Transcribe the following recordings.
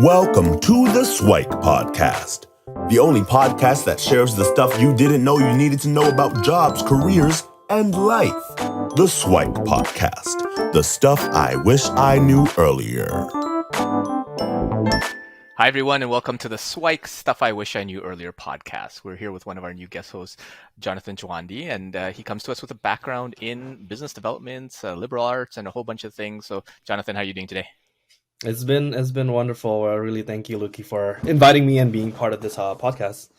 Welcome to the Siwike podcast, the only podcast that shares the stuff you didn't know you needed to know about jobs, careers, and life. The Siwike podcast, the stuff I wish I knew earlier. Hi, everyone, and welcome to the Siwike Stuff I Wish I Knew Earlier podcast. We're here with one of our new guest hosts, Jonathan Tjoandi, and he comes to us with a background in business development, liberal arts, and a whole bunch of things. So, Jonathan, how are you doing today? It's been wonderful. Really thank you, Luki, for inviting me and being part of this podcast.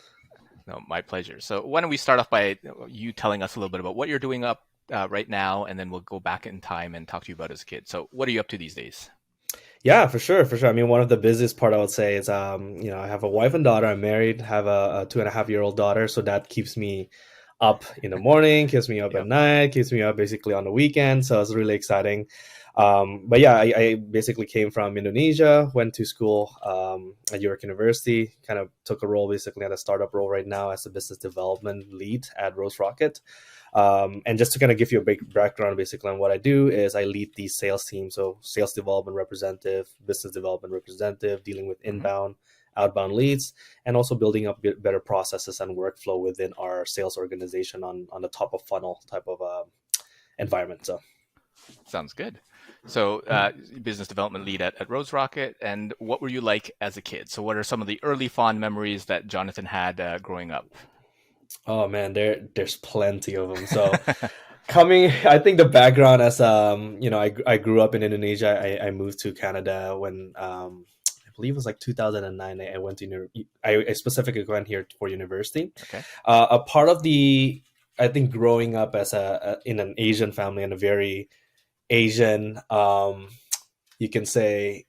No, my pleasure. So why don't we start off by you telling us a little bit about what you're doing up right now, and then we'll go back in time and talk to you about as a kid. So what are you up to these days? Yeah, for sure. I mean, one of the busiest part I would say is, I have a wife and daughter. I'm married, have a 2.5-year-old daughter. So that keeps me up in the morning, keeps me up at night, keeps me up basically on the weekend. So it's really exciting. But yeah, I basically came from Indonesia, went to school at York University, kind of took a role basically at a startup role right now as a business development lead at Rose Rocket. And just to kind of give you a big background basically on what I do is I lead the sales team. So sales development representative, business development representative, dealing with inbound, outbound leads, and also building up better processes and workflow within our sales organization on the top of funnel type of environment. So sounds good. So business development lead at Rose Rocket. And what were you like as a kid? So what are some of the early fond memories that Jonathan had growing up? Oh man, there's plenty of them. So I think the background as I grew up in Indonesia. I moved to Canada when I believe it was like 2009. I went to I specifically went here for university. Okay. A part of I think growing up as in an Asian family and a very Asian, you can say,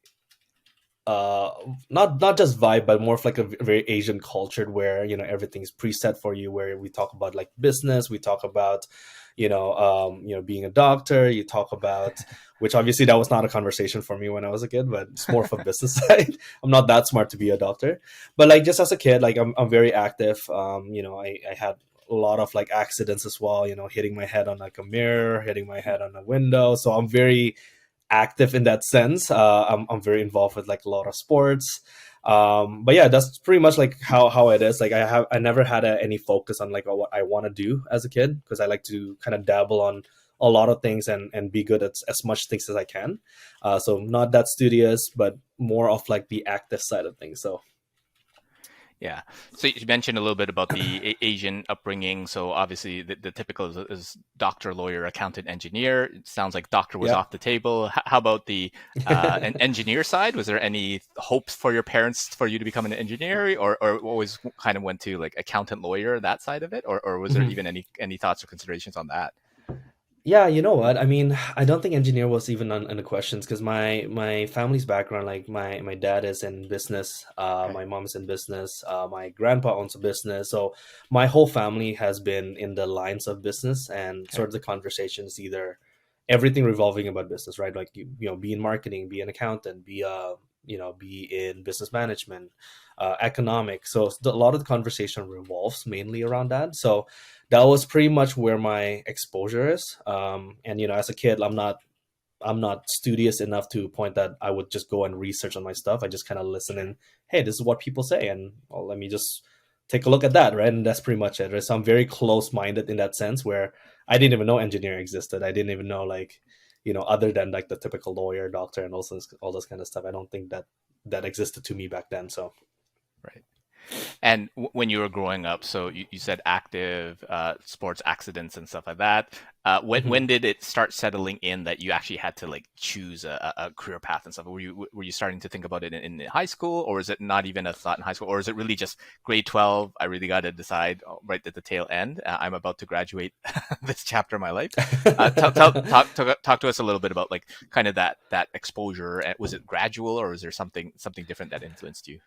not just vibe, but more of like a very Asian culture where everything's preset for you. Where we talk about like business, we talk about being a doctor. You talk about, which obviously that was not a conversation for me when I was a kid, but it's more of a business side. I'm not that smart to be a doctor, but like just as a kid, like I'm very active. I had a lot of like accidents as well, hitting my head on like a mirror, hitting my head on a window. So I'm very active in that sense. I'm very involved with like a lot of sports. But yeah, that's pretty much like how it is. Like I never had any focus on like what I want to do as a kid, because I like to kind of dabble on a lot of things and be good at as much things as I can. So not that studious, but more of like the active side of things. So yeah. So you mentioned a little bit about the Asian upbringing. So obviously the typical is doctor, lawyer, accountant, engineer. It sounds like doctor was off the table. How about the an engineer side? Was there any hopes for your parents for you to become an engineer, or always kind of went to like accountant, lawyer, that side of it? Or was there even any thoughts or considerations on that? Yeah, you know what? I mean, I don't think engineer was even on the questions, because my family's background, like my dad is in business, my mom is in business, my grandpa owns a business, so my whole family has been in the lines of business, and sort of the conversations either everything revolving about business, right? Like be in marketing, be an accountant, be in business management, economics. So a lot of the conversation revolves mainly around that. So that was pretty much where my exposure is. And as a kid, I'm not studious enough to point that I would just go and research on my stuff. I just kind of listen and, hey, this is what people say, and let me just take a look at that, right? And that's pretty much it. Right? So I'm very close-minded in that sense, where I didn't even know engineering existed. I didn't even know like, other than like the typical lawyer, doctor, and also all this kind of stuff. I don't think that existed to me back then. So, right. And when you were growing up, so you said active, sports accidents and stuff like that. When did it start settling in that you actually had to like choose a career path and stuff? Were you starting to think about it in high school, or is it not even a thought in high school, or is it really just grade 12? I really got to decide right at the tail end. I'm about to graduate this chapter of my life. Talk to us a little bit about like kind of that exposure. Was it gradual, or was there something different that influenced you?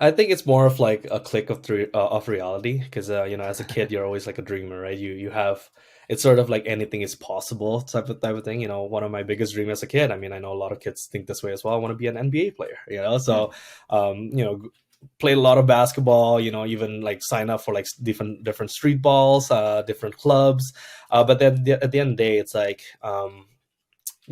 I think it's more of like a click of reality, because as a kid you're always like a dreamer, right? You have, it's sort of like anything is possible type of thing. One of my biggest dreams as a kid, I mean, I know a lot of kids think this way as well. I want to be an NBA player, so played a lot of basketball, even like sign up for like different street balls, different clubs, but then at the end of the day, it's like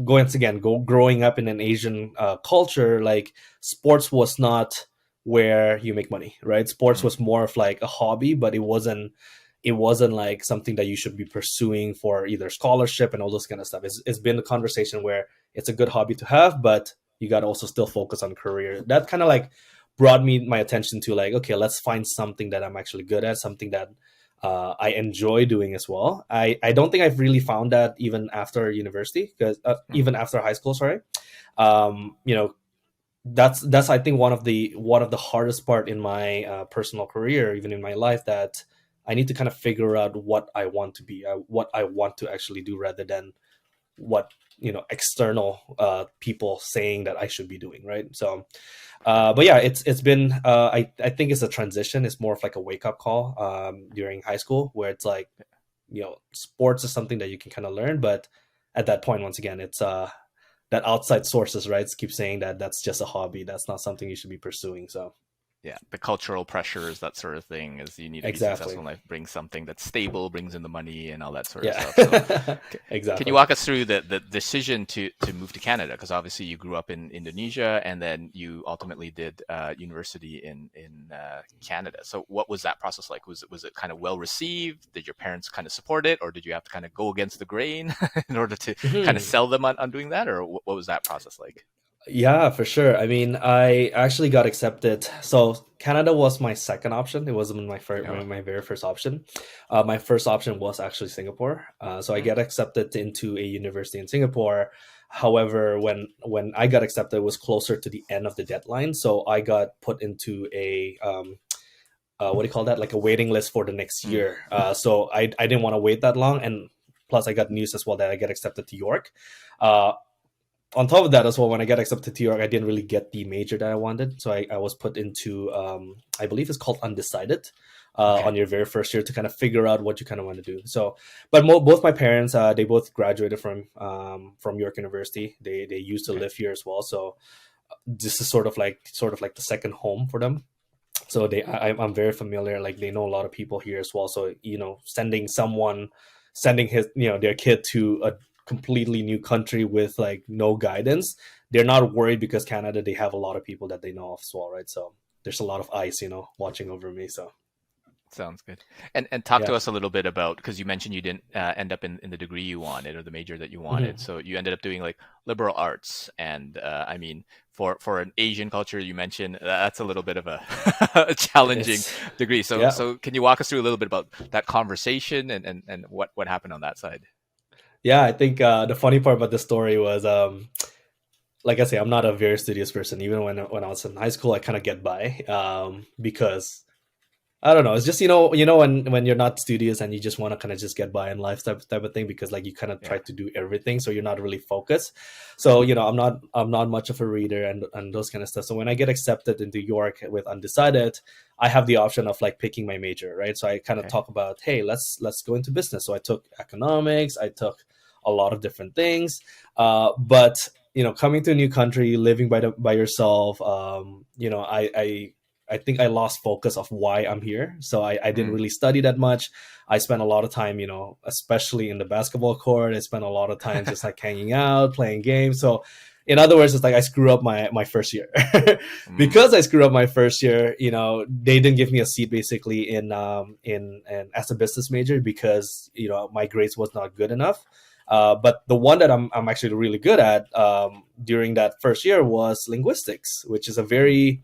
growing up in an Asian culture, like sports was not where you make money, right? Sports Mm. was more of like a hobby, but it wasn't like something that you should be pursuing for either scholarship and all this kind of stuff. It's been a conversation where it's a good hobby to have, but you got to also still focus on career. That kind of like brought me my attention to like, okay, let's find something that I'm actually good at, something that I enjoy doing as well. I don't think I've really found that even after university, because Mm. even after high school, sorry. You know, that's I think one of the hardest part in my personal career, even in my life, that I need to kind of figure out what I want to be, what I want to actually do, rather than what external people saying that I should be doing, right? So but yeah, it's been I think it's a transition. It's more of like a wake up call during high school, where it's like, sports is something that you can kind of learn, but at that point, once again, it's that outside sources, right, keep saying that that's just a hobby, that's not something you should be pursuing. So Yeah, the cultural pressures, that sort of thing, is you need to be successful exactly. in life, bring something that's stable, brings in the money, and all that sort of Yeah. stuff. So, can you Exactly. walk us through the decision to move to Canada? Because obviously you grew up in Indonesia, and then you ultimately did university in Canada. So, what was that process like? Was it kind of well received? Did your parents kind of support it, or did you have to kind of go against the grain in order to kind of Mhm. sell them on doing that, or what was that process like? Yeah, for sure. I mean, I actually got accepted. So Canada was my second option. It wasn't my first, Oh, my very first option. My first option was actually Singapore. So I mm, get accepted into a university in Singapore. However, when I got accepted, it was closer to the end of the deadline. So I got put into a what do you call that? Like a waiting list for the next mm, year. So I didn't want to wait that long, and plus I got news as well that I get accepted to York. Uh, on top of that as well, when I got accepted to York, I didn't really get the major that I wanted. So I was put into, I believe it's called undecided, okay. on your very first year, to kind of figure out what you kind of want to do. So, but both my parents, they both graduated from York University. They used to Okay. live here as well. So this is sort of like the second home for them. So I'm very familiar. Like they know a lot of people here as well. So sending his their kid to a completely new country with like no guidance, they're not worried, because Canada, they have a lot of people that they know of as well, right? So there's a lot of eyes, watching over me. So Sounds good. And talk to yeah. us a little bit about, because you mentioned you didn't end up in the degree you wanted or the major that you wanted. Mhm. So you ended up doing like liberal arts. And I mean, for an Asian culture, you mentioned that's a little bit of a, a challenging It's degree. So yeah. so can you walk us through a little bit about that conversation and what happened on that side? Yeah, I think the funny part about the story was, like I say, I'm not a very studious person. Even when I was in high school, I kind of get by, because I don't know. It's just when you're not studious and you just want to kind of just get by in life, type of thing, because like you kind of try Yeah. to do everything, so you're not really focused. So I'm not much of a reader, and those kind of stuff. So when I get accepted into York with undecided, I have the option of like picking my major, right? So I kind of Okay. talk about, hey, let's go into business. So I took economics. I took a lot of different things, but coming to a new country, living by yourself, I think I lost focus of why I'm here. So I didn't Mm. really study that much. I spent a lot of time, especially in the basketball court. I spent a lot of time just like hanging out, playing games. So in other words, it's like I screw up my first year. Mm. Because I screwed up my first year, they didn't give me a seat basically in as a business major, because my grades was not good enough. But the one that I'm actually really good at, during that first year, was linguistics, which is a Mm. very,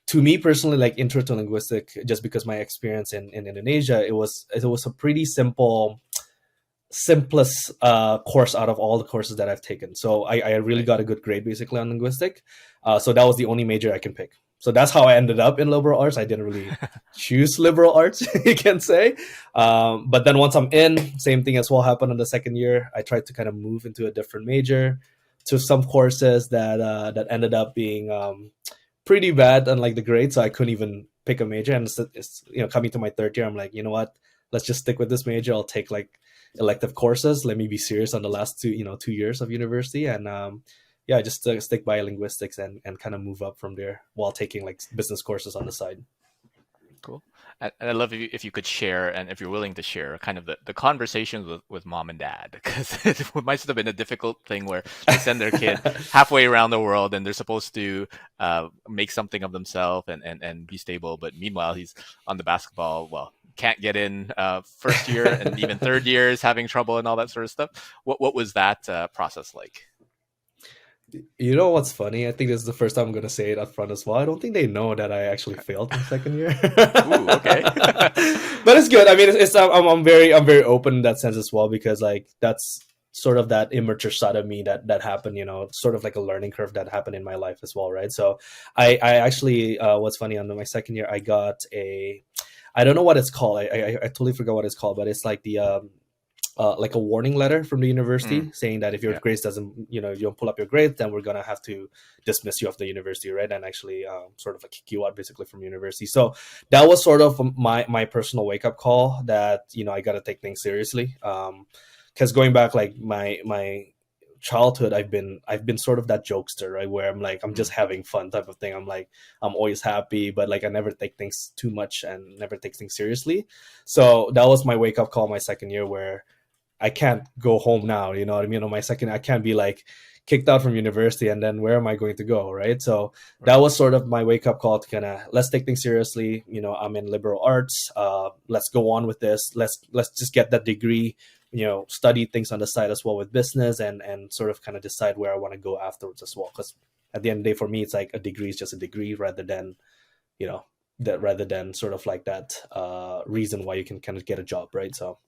to me personally, like intro to linguistic, just because my experience in Indonesia, it was a pretty simplest course out of all the courses that I've taken. So I really Right. got a good grade basically on linguistic. So that was the only major I can pick. So that's how I ended up in liberal arts. I didn't really choose liberal arts, you can say. But then once I'm in, same thing as well happened in the second year. I tried to kind of move into a different major, to some courses that ended up being pretty bad on like the grade, so I couldn't even pick a major. And coming to my third year, I'm like, you know what? Let's just stick with this major. I'll take like elective courses. Let me be serious on the last 2 years of university, and yeah, I just stick by linguistics and kind of move up from there while taking like business courses on the side. Cool. And I love if you could share, and if you're willing to share, kind of the conversations with mom and dad, because it might have been a difficult thing where they send their kid halfway around the world and they're supposed to make something of themselves and be stable. But meanwhile, he's on the basketball, well, can't get in first year and even third year is having trouble and all that sort of stuff. What was that process like? You know what's funny? I think this is the first time I'm going to say it up front as well. I don't think they know that I actually failed my second year. Ooh, okay. But it's good. I mean, I'm very open in that sense as well, because like that's sort of that immature side of me that happened. Sort of like a learning curve that happened in my life as well, right? So I actually what's funny, on my second year I got I don't know what it's called. I totally forgot what it's called, but it's like the like a warning letter from the university saying that if your grades doesn't, you don't pull up your grades, then we're gonna have to dismiss you of the university, right? And actually, sort of like kick you out basically from university. So that was sort of my personal wake up call that I got to take things seriously. Because going back, like my childhood, I've been sort of that jokester, right? Where I'm like, I'm just having fun type of thing. I'm always happy, but like I never take things too much and never take things seriously. So that was my wake up call my second year, where I can't go home now, you know what I mean? On my second, I can't be like kicked out from university and then where am I going to go, right? So that was sort of my wake up call to kind of, let's take things seriously. I'm in liberal arts. Let's go on with this. Let's just get that degree, study things on the side as well with business and sort of kind of decide where I want to go afterwards as well. Because at the end of the day, for me, it's like a degree is just a degree rather than sort of like that reason why you can kind of get a job, right? So.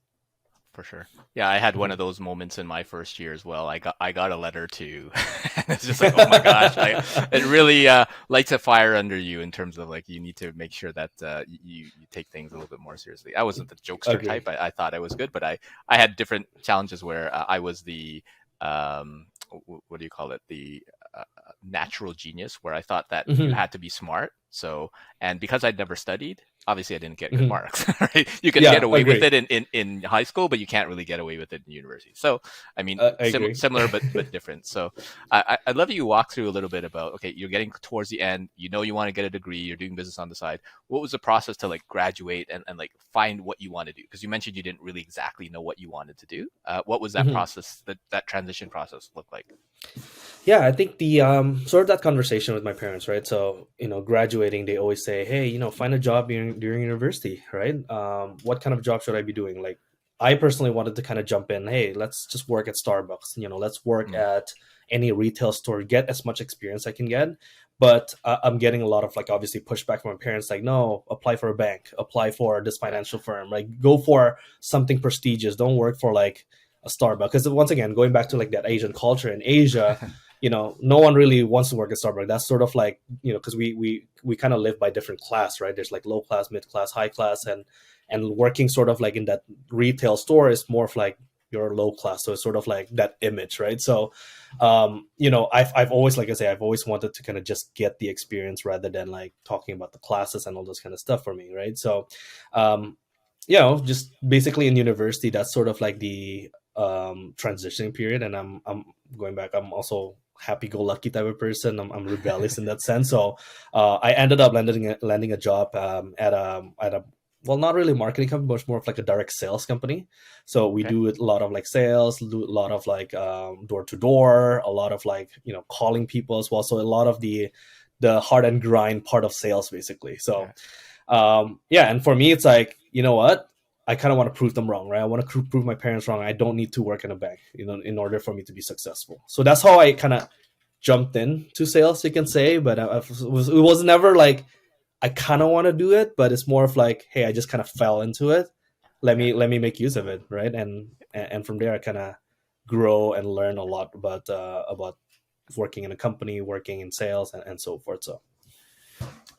For sure. Yeah, I had one of those moments in my first year as well. I got a letter too. It's just like, oh my gosh, it really lights a fire under you in terms of like you need to make sure that you take things a little bit more seriously. I wasn't the jokester type. I thought I was good, but I had different challenges where I was the what do you call it? The natural genius, where I thought that you had to be smart. So, and because I'd never studied, obviously I didn't get good marks, right? You can get away with it in high school, but you can't really get away with it in university. So, I mean, similar, but different. So I'd love you walk through a little bit about, okay, you're getting towards the end, you want to get a degree, you're doing business on the side. What was the process to like graduate and like find what you want to do? Because you mentioned you didn't really exactly know what you wanted to do. What was that process, that transition process look like? Yeah, I think the sort of that conversation with my parents, right? So, graduating, they always say, hey, find a job during university, right? What kind of job should I be doing? Like, I personally wanted to kind of jump in, hey, let's just work at Starbucks, let's work at any retail store, get as much experience I can get. But I'm getting a lot of like obviously pushback from my parents, like, no, apply for a bank, apply for this financial firm, like go for something prestigious. Don't work for like a Starbucks. Because once again, going back to like that Asian culture in Asia, no one really wants to work at Starbucks. That's sort of like, because we kind of live by different class, right? There's like low class, mid class, high class, and working sort of like in that retail store is more of like you're low class. So it's sort of like that image, right? So, I've always, like I say, I've always wanted to kind of just get the experience rather than like talking about the classes and all those kind of stuff for me, right? So, just basically in university, that's sort of like the transitioning period. And I'm going back. I'm also happy-go-lucky type of person. I'm rebellious in that sense. So I ended up landing a job at a well, not really marketing company, but more of like a direct sales company. So we do a lot of like sales, do a lot of like door to door, a lot of like calling people as well. So a lot of the hard and grind part of sales, basically. So and for me, it's like, you know what? I kind of want to prove them wrong, right? I want to prove my parents wrong. I don't need to work in a bank, in order for me to be successful. So that's how I kind of jumped into sales, you can say. But it was never like I kind of want to do it, but it's more of like, hey, I just kind of fell into it. Let me make use of it, right? And from there, I kind of grow and learn a lot about working in a company, working in sales, and so forth. So.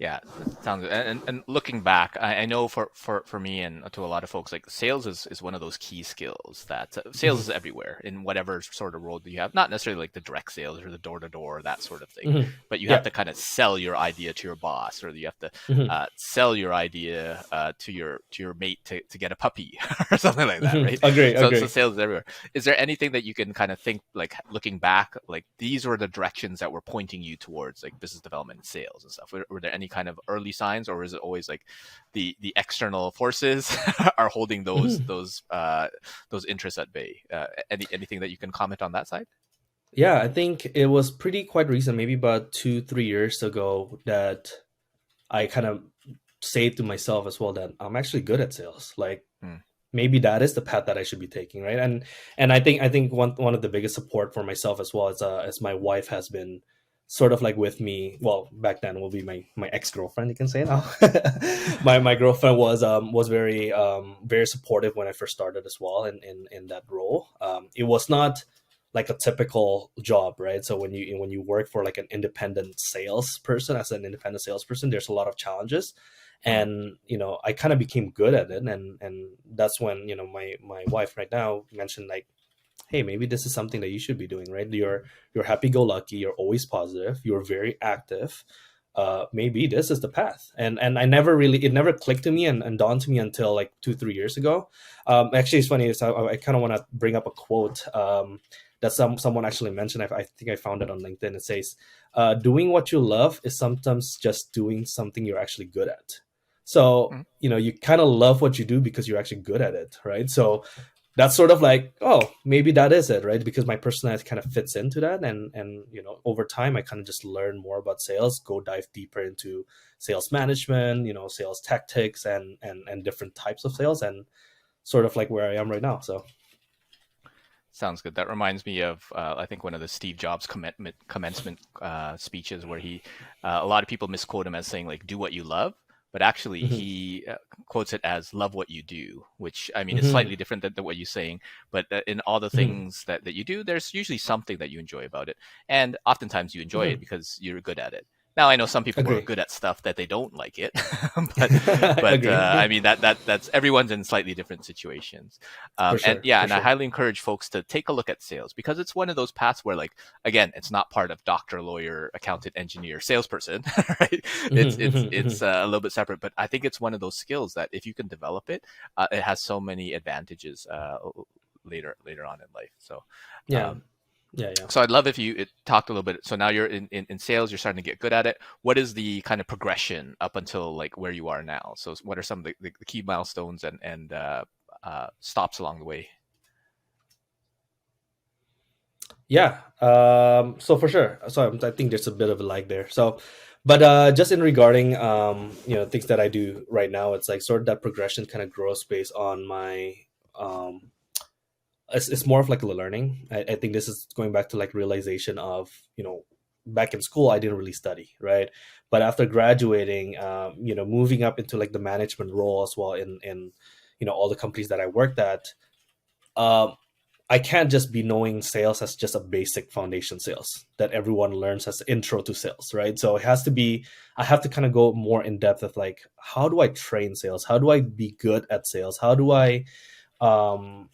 Yeah, that sounds good. And looking back, I know for me and to a lot of folks, like sales is one of those key skills that sales is everywhere in whatever sort of role that you have. Not necessarily like the direct sales or the door to door, that sort of thing, but you have to kind of sell your idea to your boss, or you have to sell your idea to your mate to get a puppy or something like that, right? Agree. So sales is everywhere. Is there anything that you can kind of think, like looking back, like these were the directions that were pointing you towards like business development and sales and stuff? Were there any any kind of early signs, or is it always like the external forces are holding those interests at bay? Anything that you can comment on that side? Yeah, I think it was pretty quite recent, maybe about 2-3 years ago, that I kind of say to myself as well that I'm actually good at sales. Like Hmm. maybe that is the path that I should be taking, right? And I think one of the biggest support for myself as well as my wife has been sort of like with me. Well, back then will be my ex-girlfriend, you can say now. My girlfriend was very supportive when I first started as well in that role. It was not like a typical job, right? So when you work for like an independent salesperson, as an independent salesperson, there's a lot of challenges, Hmm. and I kind of became good at it, and that's when my wife right now mentioned like, hey, maybe this is something that you should be doing, right? You're happy-go-lucky, you're always positive, you're very active. Maybe this is the path, and it never clicked to me and dawned to me until like 2-3 years ago. Actually, it's funny, so I kind of want to bring up a quote that someone actually mentioned. I think I found it on LinkedIn. It says, doing what you love is sometimes just doing something you're actually good at. So, Hmm. you kind of love what you do because you're actually good at it, right? So that's sort of like, oh, maybe that is it, right? Because my personality kind of fits into that, and over time I kind of just learn more about sales, go dive deeper into sales management, sales tactics, and different types of sales, and sort of like where I am right now. So Sounds good. That reminds me of I think one of the Steve Jobs commencement speeches where a lot of people misquote him as saying like "do what you love," but actually mhm, he quotes it as "love what you do," which I mean is mhm, slightly different than what you're saying. But in all the mhm, things that you do, there's usually something that you enjoy about it, and oftentimes you enjoy it mhm. because you're good at it. Now I know some people who are Agree. good at stuff that they don't like it, but I Agree. mean that's everyone's in slightly different situations. For And sure, yeah, for and I sure. highly encourage folks to take a look at sales because it's one of those paths where, like, again, it's not part of doctor, lawyer, accountant, engineer, salesperson, right? It's Mhm, it's mhm, it's mhm. a little bit separate, but I think it's one of those skills that if you can develop it, it has so many advantages later on in life. So, Yeah, um, yeah, yeah. so I'd love if you talked a little bit. So now you're in sales, you're starting to get good at it. What is the kind of progression up until like where you are now? So what are some of the key milestones and stops along the way? Yeah. So for sure. So I think there's a bit of a lag there. So, but just in regarding things that I do right now, it's like sort of that progression kind of grows based on my um it's more of like a learning. I think this is going back to like realization of, back in school I didn't really study, right? But after graduating, moving up into like the management role as well in all the companies that I worked at, um, I can't just be knowing sales as just a basic foundation sales that everyone learns as intro to sales, right? So it has to be, I have to kind of go more in depth of like, how do I train sales? How do I be good at sales? Um,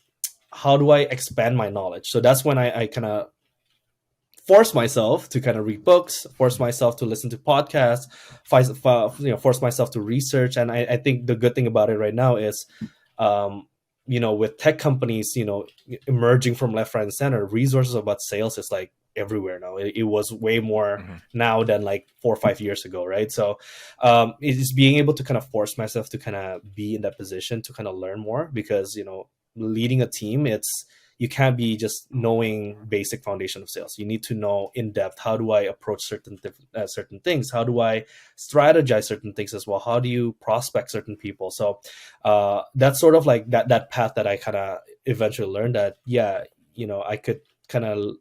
how do I expand my knowledge? So that's when I kind of force myself to kind of read books, force myself to listen to podcasts, force myself to research. And I think the good thing about it right now is, um, with tech companies, emerging from left, right, and center, resources about sales is like everywhere now. It was way more Hmm. now than like 4 or 5 years ago, right? So it's being able to kind of force myself to kind of be in that position to kind of learn more, because leading a team, you can't be just knowing basic foundation of sales. You need to know in depth, how do I approach certain things? How do I strategize certain things as well? How do you prospect certain people? So that's sort of like that path that I kind of eventually learned that, yeah, I could kind of,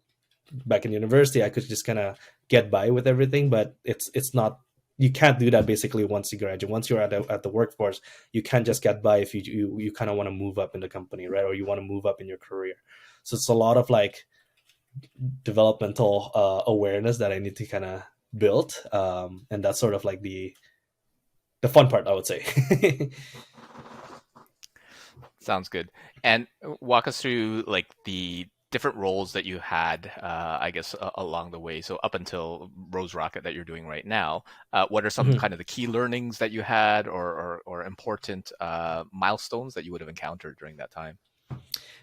back in university, I could just kind of get by with everything, but it's not. You can't do that basically once you graduate. Once you're at the workforce, you can't just get by if you kind of want to move up in the company, right? Or you want to move up in your career. So it's a lot of like developmental awareness that I need to kind of build, and that's sort of like the fun part, I would say. Sounds good. And walk us through like the different roles that you had, I guess, along the way. So up until Rose Rocket that you're doing right now, what are some Mhm. kind of the key learnings that you had, or important milestones that you would have encountered during that time?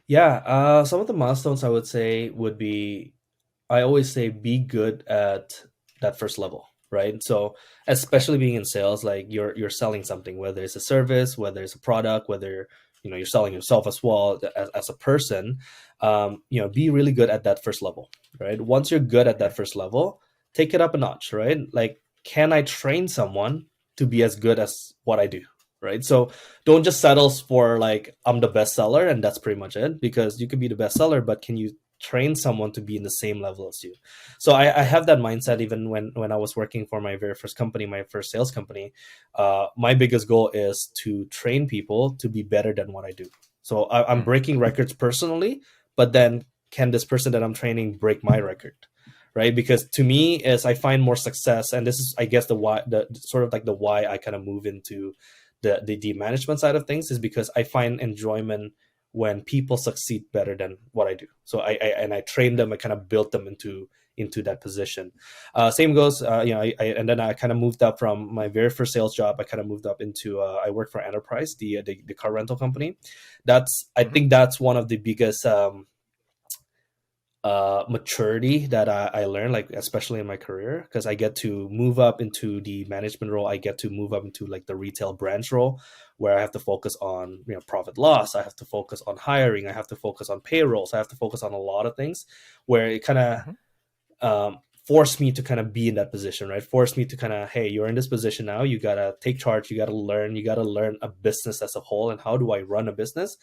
Yeah, some of the milestones I would say would be, I always say, be good at that first level. right? So especially being in sales, like you're selling something, whether it's a service, whether it's a product, whether you're selling yourself as well as a person. Be really good at that first level, right? Once you're good at that Right. first level, take it up a notch, right? Like, can I train someone to be as good as what I do, right? So don't just settle for like I'm the best seller and that's pretty much it, because you can be the best seller, but can you train someone to be in the same level as you? So I have that mindset even when I was working for my very first company, my first sales company. My biggest goal is to train people to be better than what I do. So I'm Mm. breaking records personally, but then can this person that I'm training break my record? Right? Because to me, as I find more success, and this is, I guess, the why, the sort of like the why I kind of move into the management side of things, is because I find enjoyment when people succeed better than what I do. So I train them, I kind of built them into that position. Same goes, and then I kind of moved up from my very first sales job. I kind of moved up into I work for Enterprise, the car rental company. I Mhm. think that's one of the biggest maturity that I learned, like especially in my career, because I get to move up into the management role. I get to move up into like the retail branch role, where I have to focus on profit loss. I have to focus on hiring. I have to focus on payrolls. I have to focus on a lot of things, where it kind of Mhm. forced me to kind of be in that position, right? Forced me to kind of, hey, you're in this position now. You gotta take charge. You gotta learn. You gotta learn a business as a whole, and how do I run a business.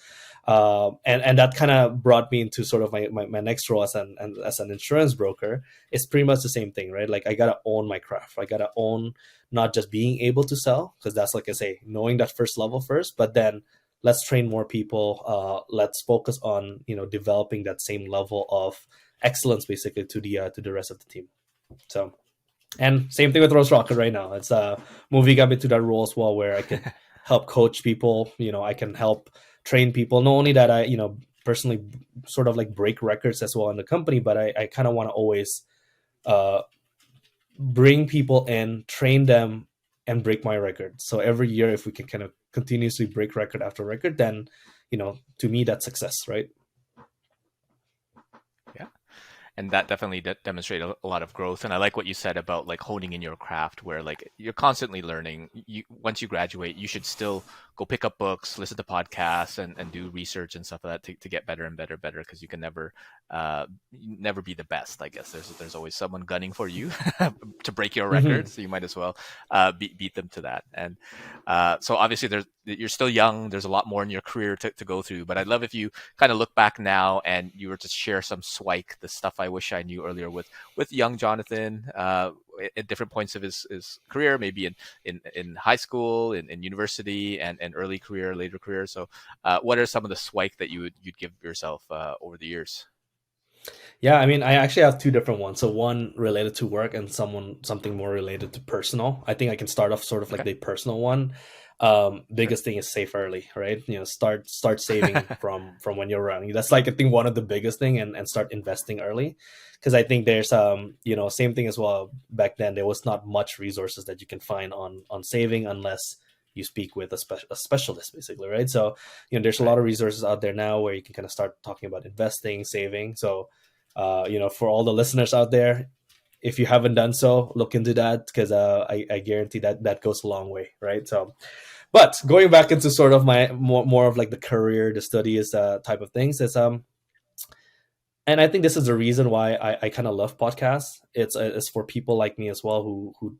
And that kind of brought me into sort of my next role as an insurance broker. It's pretty much the same thing, right? Like, I gotta own my craft. I gotta own not just being able to sell, because that's, like I say, knowing that first level first, but then let's train more people. Let's focus on developing that same level of excellence, basically, to the rest of the team. So, and same thing with Rose Rocket right now. It's moving up into that role as well, where I could help coach people. I can help train people. Not only that, I personally sort of like break records as well in the company, but I kind of want to always uh, bring people in, train them, and break my record. So every year, if we can kind of continuously break record after record, then to me, that's success, right? Yeah. And that definitely demonstrated a lot of growth. And I like what you said about like honing in your craft, where like you're constantly learning. Once you graduate, you should still go pick up books, listen to podcasts, and do research and stuff like that to get better and better, because you can never be the best. I guess there's always someone gunning for you to break your record, Mm-hmm. so you might as well beat them to that. And so obviously you're still young. There's a lot more in your career to go through, but I'd love if you kind of look back now and you were to share some Swike, the stuff I wish I knew earlier, with young Jonathan at different points of his career, maybe in high school, in university, and early career, later career. So what are some of the Swike that you'd give yourself over the years? Yeah, I mean, I actually have two different ones. So one related to work and something more related to personal. I think I can start off sort of like Okay. the personal one. Sure. Biggest thing is save early, right? Start saving from when you're running. That's like, I think, one of the biggest thing, and start investing early, because I think there's same thing as well. Back then, there was not much resources that you can find on saving, unless you speak with a specialist, basically, right? So there's a Right. lot of resources out there now where you can kind of start talking about investing, saving. So for all the listeners out there, if you haven't done so, look into that, because I guarantee that goes a long way, right? So, but going back into sort of my more of like the career, the studies type of things, is and I think this is the reason why I kind of love podcasts. It's for people like me as well, who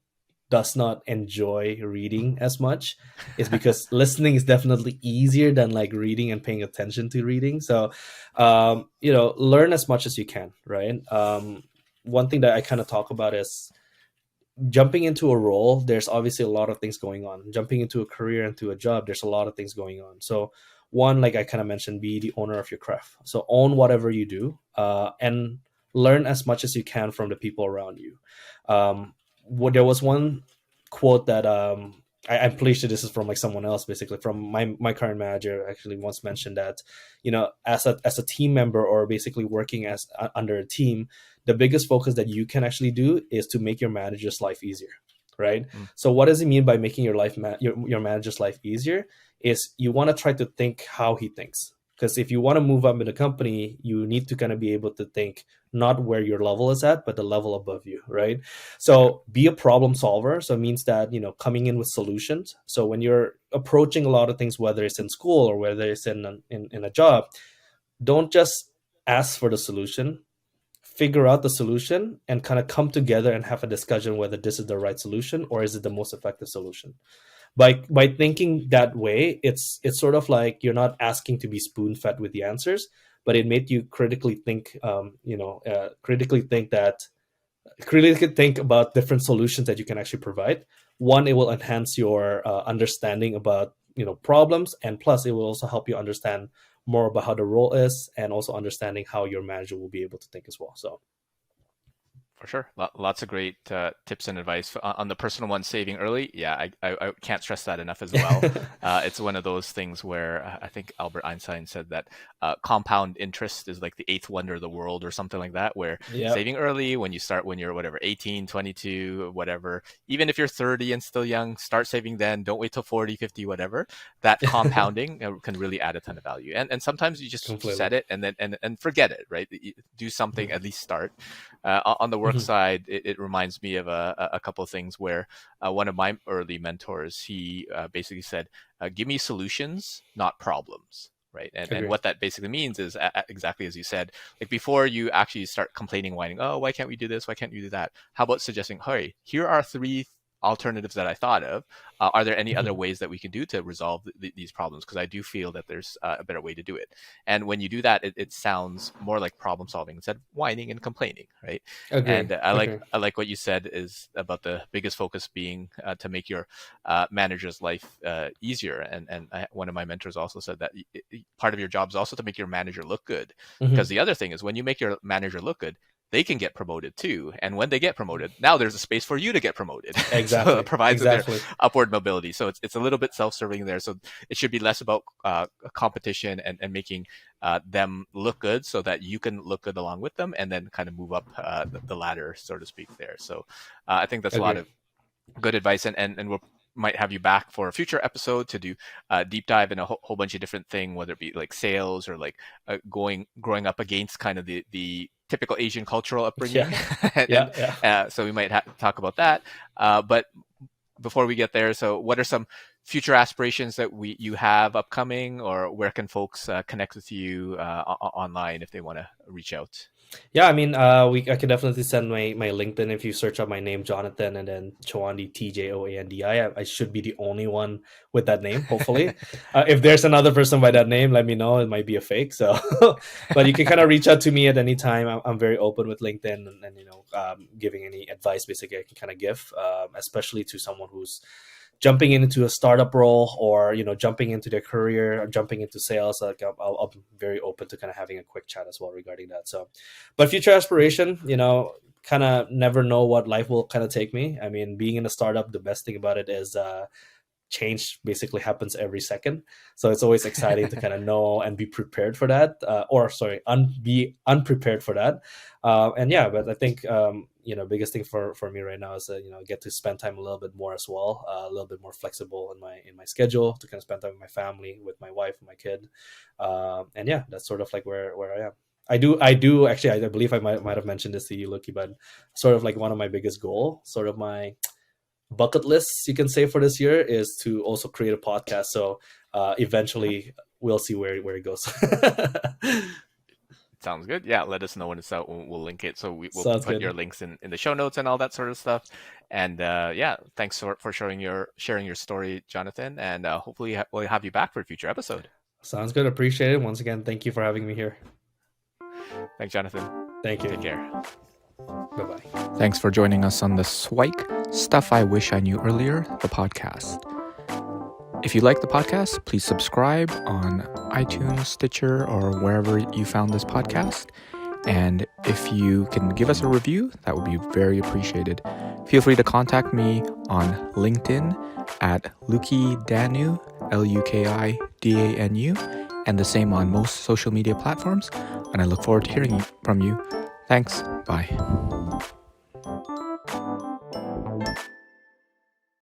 does not enjoy reading as much, is because listening is definitely easier than like reading and paying attention to reading. So learn as much as you can, right? One thing that I kind of talk about is jumping into a role. There's obviously a lot of things going on. Jumping into a career, into a job, there's a lot of things going on. So one, like I kind of mentioned, be the owner of your craft. So own whatever you do, and learn as much as you can from the people around you. There was one quote that I'm pretty sure this is from like someone else, basically from my current manager, actually once mentioned that, as a team member, or basically working as under a team, the biggest focus that you can actually do is to make your manager's life easier, right? Mm. So what does it mean by making your manager's life easier? Is you want to try to think how he thinks. Because if you want to move up in a company, you need to kind of be able to think not where your level is at, but the level above you, right? So be a problem solver. So it means that, coming in with solutions. So when you're approaching a lot of things, whether it's in school or whether it's in a job, don't just ask for the solution. Figure out the solution and kind of come together and have a discussion whether this is the right solution or is it the most effective solution. By thinking that way, it's sort of like you're not asking to be spoon fed with the answers, but it made you critically think, critically think about different solutions that you can actually provide. One, it will enhance your understanding about problems, and plus it will also help you understand more about how the role is, and also understanding how your manager will be able to think as well. So For sure. Lots of great tips and advice. On the personal one, saving early. Yeah, I can't stress that enough as well. It's one of those things where I think Albert Einstein said that compound interest is like the eighth wonder of the world or something like that, where saving early, when you're whatever, 18, 22, whatever, even if you're 30 and still young, start saving then. Don't wait till 40, 50, whatever. That compounding can really add a ton of value. And sometimes you just set it and then and forget it, right? Do something, at least start. On the work side, it reminds me of a couple of things where one of my early mentors, he basically said, give me solutions, not problems. Right. And what that basically means is exactly as you said, like before you actually start complaining, whining, oh, why can't we do this? Why can't we do that? How about suggesting, hey, here are 3 alternatives that I thought of. Are there any other ways that we can do to resolve these problems? Because I do feel that there's a better way to do it. And when you do that, it sounds more like problem solving instead of whining and complaining, right? And I like what you said is about the biggest focus being to make your manager's life easier. And one of my mentors also said that part of your job is also to make your manager look good. Because the other thing is when you make your manager look good, they can get promoted too. And when they get promoted, now there's a space for you to get promoted. Exactly. So it provides their upward mobility. So it's a little bit self-serving there. So it should be less about competition and making them look good so that you can look good along with them and then kind of move up the ladder, so to speak there. So I think that's a lot of good advice. And we'll might have you back for a future episode to do a deep dive in a whole bunch of different things, whether it be like sales or like growing up against kind of the typical Asian cultural upbringing. So we might talk about that. But before we get there, so what are some future aspirations that you have upcoming, or where can folks connect with you online if they want to reach out? Yeah, I mean, I can definitely send my LinkedIn. If you search up my name, Jonathan, and then Tjoandi, Tjoandi, I should be the only one with that name, hopefully. If there's another person by that name, let me know. It might be a fake. So, but you can kind of reach out to me at any time. I'm very open with LinkedIn, and giving any advice, basically, I can kind of give, especially to someone who's jumping into a startup role, or jumping into their career, or jumping into sales. Like I'll be very open to kind of having a quick chat as well regarding that. So, but future aspiration, kind of never know what life will kind of take me. I mean, being in a startup, the best thing about it is change basically happens every second. So it's always exciting to kind of know and be prepared for that, be unprepared for that. But I think, biggest thing for me right now is, get to spend time a little bit more as well, a little bit more flexible in my schedule to kind of spend time with my family, with my wife and my kid. That's sort of like where I am. I do actually, I believe I might have mentioned this to you, Lucky, but sort of like one of my biggest goal, sort of my bucket list, you can say, for this year is to also create a podcast. So eventually we'll see where it goes. Sounds good. Yeah, let us know when it's out. We'll link it. So we'll Sounds put good. your links in the show notes and all that sort of stuff. And thanks for sharing your story, Jonathan. And hopefully we'll have you back for a future episode. Sounds good. Appreciate it. Once again, thank you for having me here. Thanks, Jonathan. Thank you. Take care. Bye-bye. Thanks for joining us on the Siwike Stuff I Wish I Knew Earlier, the podcast. If you like the podcast, please subscribe on iTunes, Stitcher, or wherever you found this podcast. And if you can give us a review, that would be very appreciated. Feel free to contact me on LinkedIn at Lukidanu, Lukidanu, and the same on most social media platforms. And I look forward to hearing from you. Thanks. Bye.